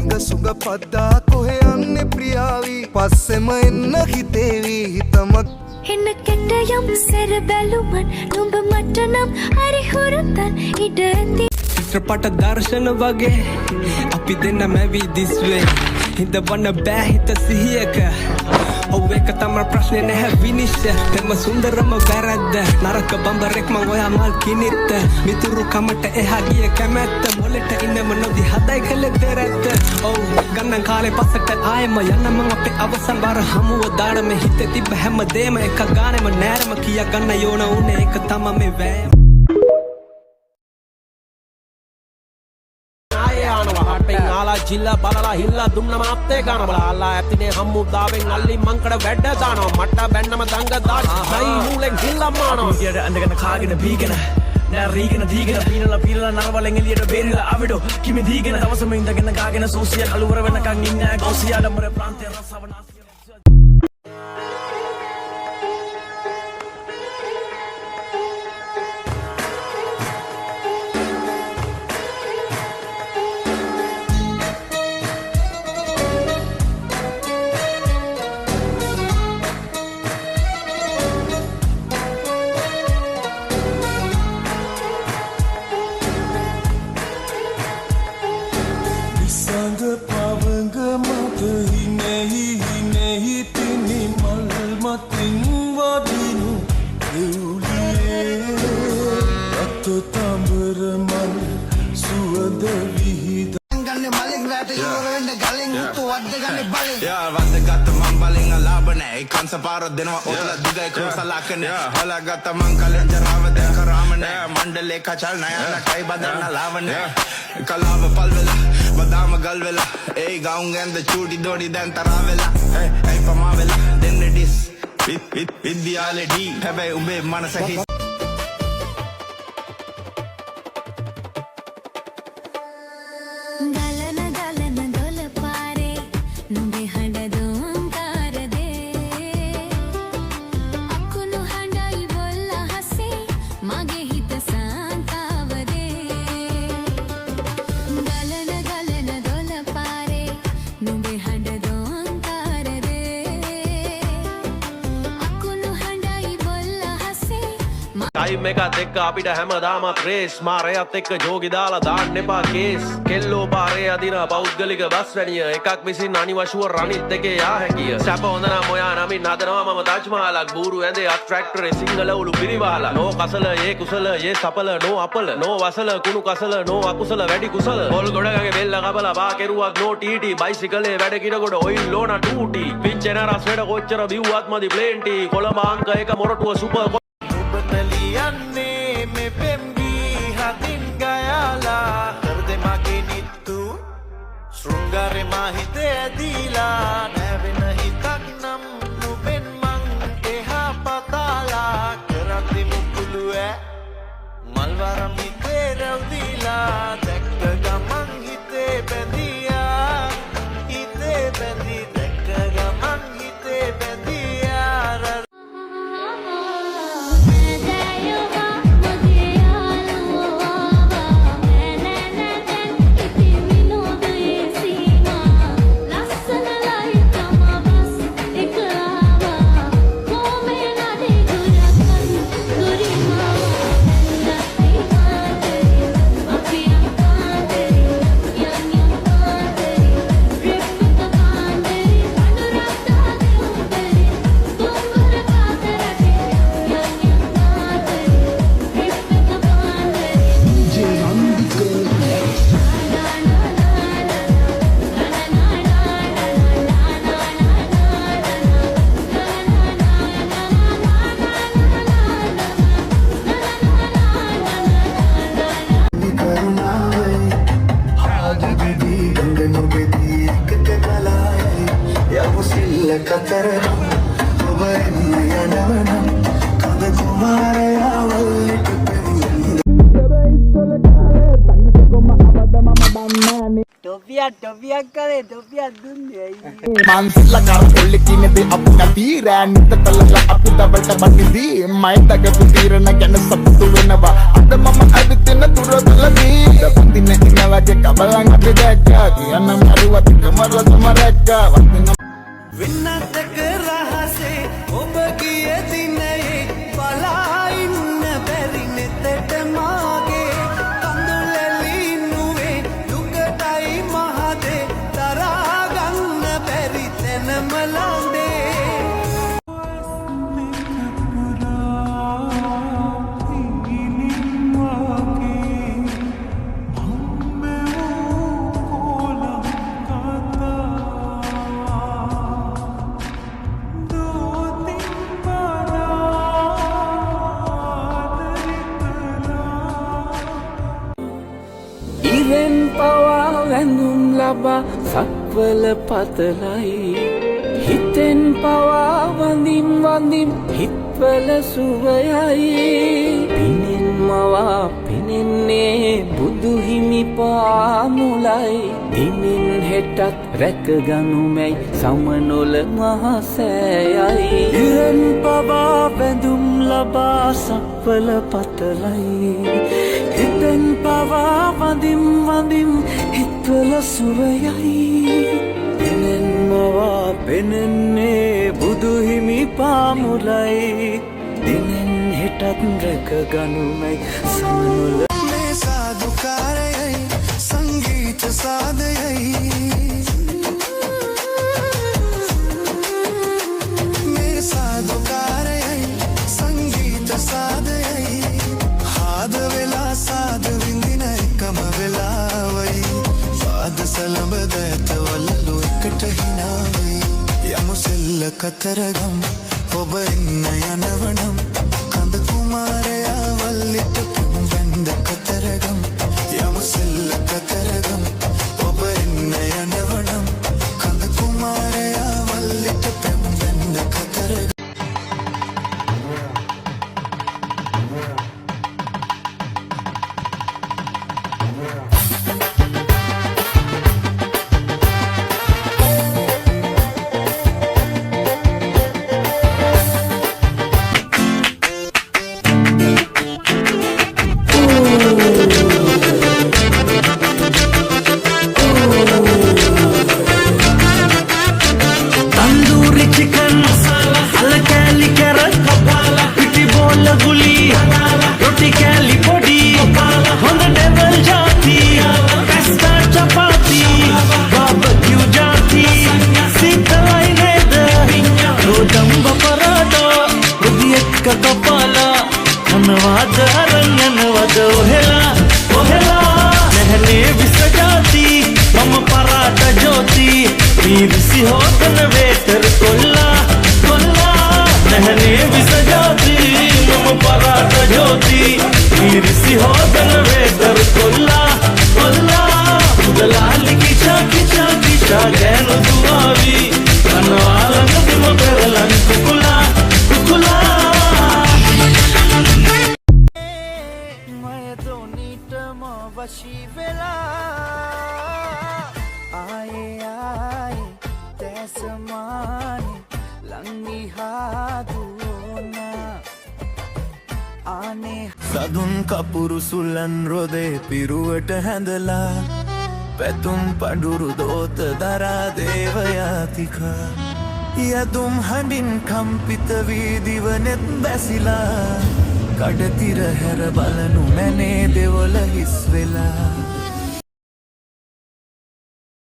ඇඟ සුඟ පද්දා කොහෙ යන්නේ ප්‍රියාවි පස්සෙම එන්න හිතේවි හිතම එන්න කෙට යම් සැර බැලුමන් නුඹ මට නම් හරි හුරුතන් ඉඩ ඇති චිත්‍රපට දර්ශන වගේ අපි දෙන්න මැවි දිස්වේ හිතවන්න බෑ හිත සිහියක ඔව් ඒක තමයි ප්‍රශ්නේ නැහැ විනිශ්චය තෙම සුන්දරම වැරද්ද නරක බම්බරෙක් මං ඔයා මල් කිනිත්ත මිතුරු කමට එහා ගිය කැමැත්ත මොලෙට ඉන්නම නොදි හදයි කළේ දෙරැත්ත ඔව් ගන්නන් කාලේ පස්සට ආයෙම යන්න මං අපේ අවසන් බාර හමුව දාන මේ හිතේ තිබ්බ හැම දෙම එක ගානෙම නෑරම කියා ගන්න යෝන උනේ ඒක තමයි මේ වෑයම जिला बलला हिल्ला दुम्ना मापते गाना बला अल्लाह एतिने हमु दावें अल्ली मंकड़ वेड्ड दानो मट्टा बेन्नम दंग दाट नई मूलें हिल्ला मानो इयर अंदगन खागिन बीगन නරීගෙන දීගෙන පීනලා නරවලෙන් එළියට බේරිලා ආවිඩෝ කිමි දීගෙන දවසම ඉඳගෙන ගාගෙන සෝසිය කලවර වෙනකන් ඉන්නේ ගෝසියා දමර ප්‍රාන්තයේ රසවනාසිය පාර දෙනවා ඔතල දුගයි ක්‍රෝසලාකන හොලාගත මං කලෙන් ජරාව දැන් කරාමන මණ්ඩලේ කචල් නයන කයි බදන්න ලාවන කලාව පල් වෙලා බදාම ගල් වෙලා ඒ ගවුන් ගැන්ද චූටි දොඩි දැන් තරා වෙලා ඒ පමා වෙලා දෙන්න ඩිස් විද්‍යාලේ ඩී හැබැයි උඹේ මනස හිස් ටයිම් එකත් එක්ක අපිට හැමදාමත් රේස් මාරයත් එක්ක ජෝගි දාලා දාන්න එපා කේස් කෙල්ලෝ පාරේ අදින පෞද්ගලික බස් වැනිය එකක් විසින් අනිවශුව රනිත් එකේ යා හැකිය සැප හොඳ නම් ඔයා නමින් හදනවා මම තාජ් මහලක් බූරු ඇඳේ අට්‍රැක්ටරේ සිංගල උළු පිරිවාලා නෝ කසල ඒ කුසල ඒ සපල නෝ අපල නෝ වසල කුණු කසල නෝ අකුසල වැඩි කුසල පොල් ගොඩගගේ බෙල්ල කපලා බා කෙරුවක් නෝ ටීටි බයිසිකලේ වැඩ කිරගොඩ ඔයිල් ලෝන ටූටි පිච්චෙන රස් වැඩ කොච්චර බිව්වත් මදි ප්ලේන්ටි කොළඹ අංක එක මොරටුව සුපර් යන්නේ මේ පෙම්ගී හදින් ගයාලා හෘදේ මගේ නිත්තු ශෘංගාරේ මාහිතේ ඇදීලා නැවෙන හිතක් නම් නුඹෙන් මං එහා පතාලා කරද්දි මුකුළු ඈ මල්වරම් හිතේ රැව්දීලා දැක්ක ගමන් හිතේ බැඳියා හිතේ බැඳි දැක්ක ගමන් හිතේ බැඳියා टोपिया करे टोपिया दुनिया मानसिला कार कोल्ली किनेदी अपना तीरा नित तलला අපිට වලට බන්නිදී මයි දගපු තීරණ ගැන සතුටු වෙනවා අද මම අදිතින දුරදලදී දපුදින ඉන්නවගේ කබලන් අපි දැක්කා කියන්න මරුවත් රසම රැක්ක වටින වෙන්නතක රහසේ ඔබ ගිය දිනයේ බලා ඉන්න බැරි නෙතට මාගේ කඳුලැලි නුවේ දුකටයි මහදේ තරහා ගන්න බැරි තැනම ලඳේ ඉරෙන් පවා වැඳුම් ලබා සක්වල පතලයි හිතෙන් පවා වඳින් වඳින් හිත්වල සුවයයි පිනෙන් මවා පෙනෙන්නේ බුදුහිමි පාමුලයි දිනෙන් හෙටත් රැකගනුමැයි සමනොල මහසෑයයි ඉරෙන් පවා වැඳුම් ලබා සක්වල පතලයි හිතෙන් පවා වඳින් වඳින් හිත්වල සුවයයි පිනෙන් මවා පෙනෙන්නේ බුදුහිමි පාමුලයි දිනෙන් හෙටත් රැකගනුමැයි සමනොල මේ සාදුකාරයයි සංගීත සාදයයි මේ සාදුකාරයයි සංගීත සාදයයි හාද වෙලා සාද විඳින එකම වෙලාවයි පාද සලඹද ඇතවලු එකට හිනාවයි යමු සෙල්ල කතරගම් ඔබ එන්න යනවනම් කඳ කුමාරයා වල්ලිට පැම්බැන්ද කතරගම් යමු සෙල්ල කතරගම් ඔබ එන්න යනවනම් කඳ කුමාරයා වල්ලිට පැම්බැන්ද කතරගම් तंदूरी चिकन हलकैली कैरट पिटी बोल गुली रोटी कैली पोडी होंद टेबल जाती पेस्ता चपाती बारबेक्यू जाती सीतलाई नेद रोजंब पराठा उदियक कपाला धन्यवाद अरण्यनवाद ओहेला ओहेला नहने विसजाती मम पराठा ज्योति सी होतन वेटर कोल्ला कोल्ला नहने विसजाती मम पराठा ज्योति सी होतन वेटर कोल्ला कोल्ला दलाल की चा गैन दुआवी कनवालन दिम करलन कुकुला कुकुला मैं तो नीटम वशी वेला आए आए तैसमाने लंगी हादूना आने සදුන් කපුරු සුලන් රොදේ පිරුවට හැඳලා පැතුම් පඩුරු දෝත දරා දේවයාතිකා යදුම් හඬින් කම්පිත වී දිවනෙත් බැසිලා කඩතිර හැර බලනු මැනේ දෙවොල හිස් වෙලා